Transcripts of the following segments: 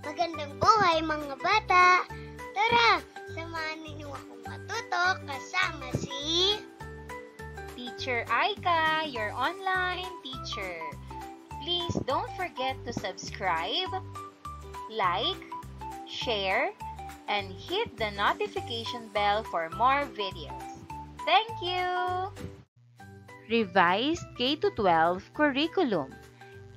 Magandang buhay mga bata! Tara, samahan ninyo akong matuto kasama si Teacher Aika, your online teacher. Please don't forget to subscribe, like, share, and hit the notification bell for more videos. Thank you! Revised K-12 Curriculum.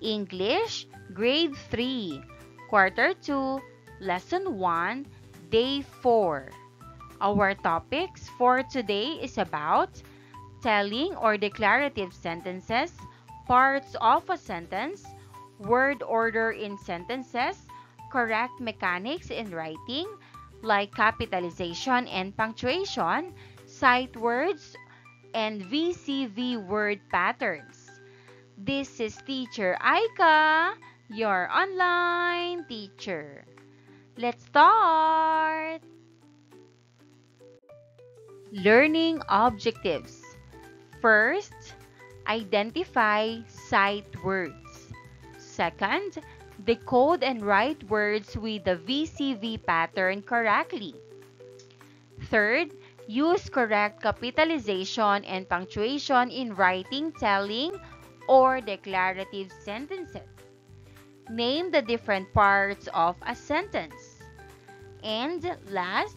English, Grade 3, Quarter 2, Lesson 1, Day 4. Our topics for today is about telling or declarative sentences, parts of a sentence, word order in sentences, correct mechanics in writing, like capitalization and punctuation, sight words, and VCV word patterns. This is Teacher Aika, your online teacher. Let's start! Learning objectives. First, identify sight words. Second, decode and write words with the VCV pattern correctly. Third, use correct capitalization and punctuation in writing, telling, or declarative sentences. Name the different parts of a sentence. And last,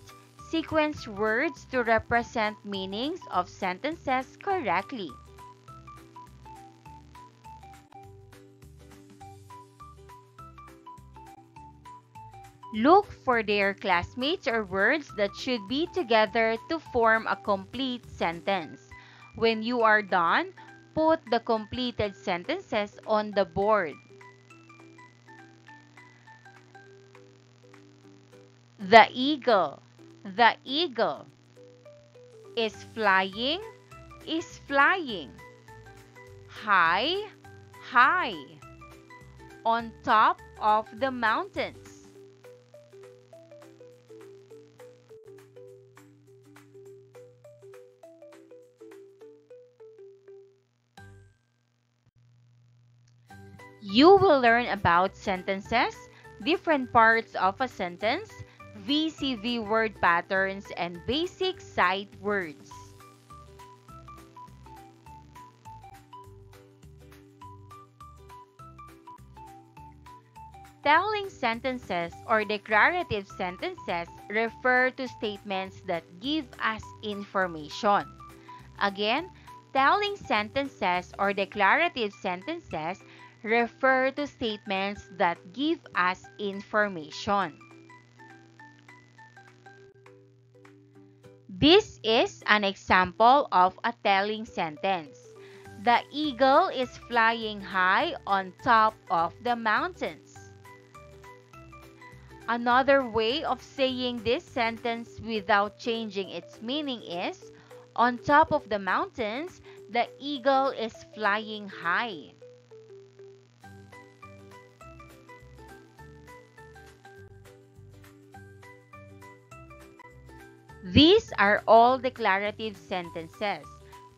sequence words to represent meanings of sentences correctly. Look for their classmates or words that should be together to form a complete sentence. When you are done, put the completed sentences on the board. The eagle. The eagle is flying, high, high, on top of the mountains. You will learn about sentences, different parts of a sentence, VCV word patterns, and basic sight words. Telling sentences or declarative sentences refer to statements that give us information. Again, telling sentences or declarative sentences refer to statements that give us information. This is an example of a telling sentence. The eagle is flying high on top of the mountains. Another way of saying this sentence without changing its meaning is, on top of the mountains, the eagle is flying high. These are all declarative sentences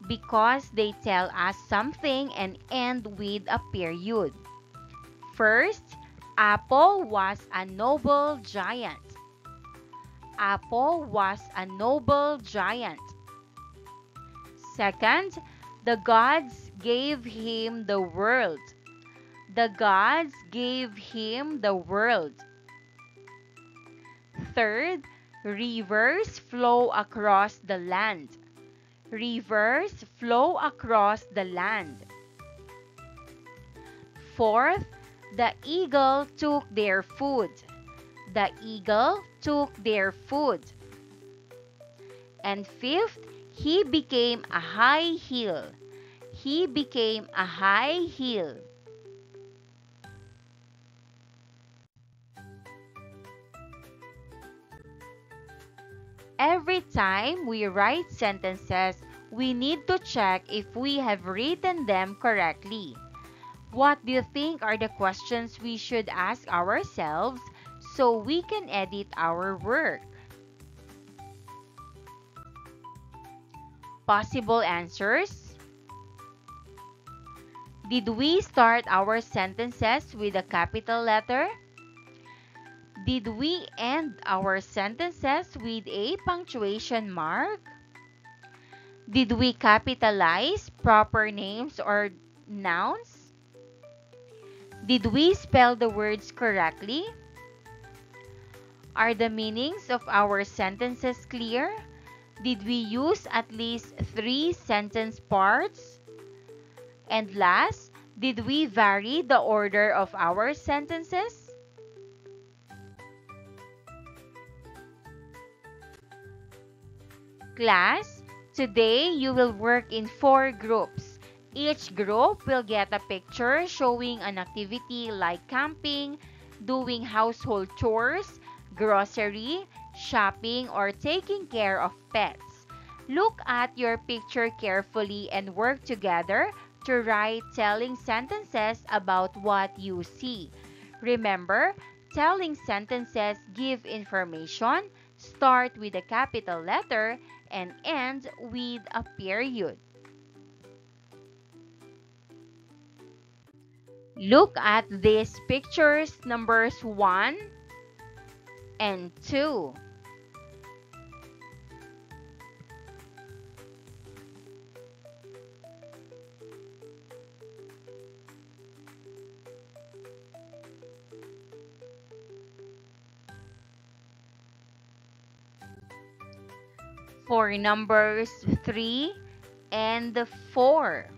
because they tell us something and end with a period. First, Apple was a noble giant. Apple was a noble giant. Second, the gods gave him the world. The gods gave him the world. Third, rivers flow across the land. Rivers flow across the land. Fourth, the eagle took their food. The eagle took their food. And fifth, he became a high hill. He became a high hill. Every time we write sentences, we need to check if we have written them correctly. What do you think are the questions we should ask ourselves so we can edit our work? Possible answers? Did we start our sentences with a capital letter? Did we end our sentences with a punctuation mark? Did we capitalize proper names or nouns? Did we spell the words correctly? Are the meanings of our sentences clear? Did we use at least 3 sentence parts? And last, did we vary the order of our sentences? Class, today you will work in 4 groups. Each group will get a picture showing an activity like camping, doing household chores, grocery, shopping, or taking care of pets. Look at your picture carefully and work together to write telling sentences about what you see. Remember, telling sentences give information, start with a capital letter, and end with a period. Look at these pictures, numbers 1 and 2. For numbers 3 and 4.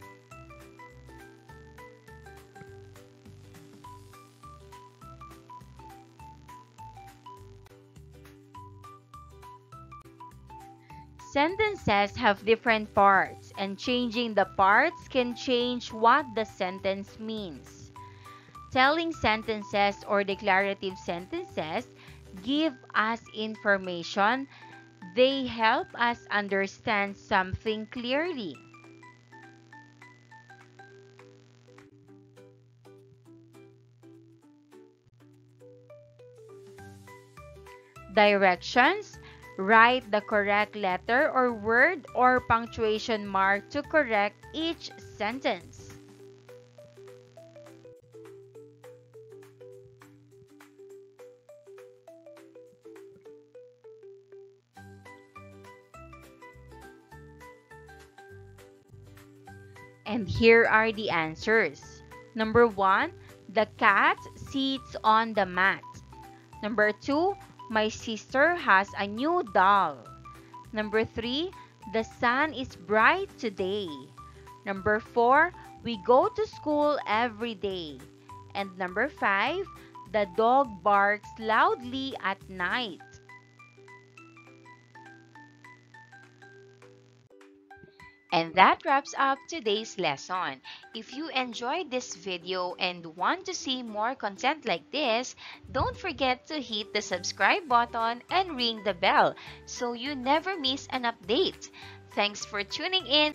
Sentences have different parts, and changing the parts can change what the sentence means. Telling sentences or declarative sentences give us information. They help us understand something clearly. Directions: write the correct letter or word or punctuation mark to correct each sentence. And here are the answers. Number 1, the cat sits on the mat. Number 2, my sister has a new doll. Number 3, the sun is bright today. Number 4, we go to school every day. And number 5, the dog barks loudly at night. And that wraps up today's lesson. If you enjoyed this video and want to see more content like this, don't forget to hit the subscribe button and ring the bell so you never miss an update. Thanks for tuning in.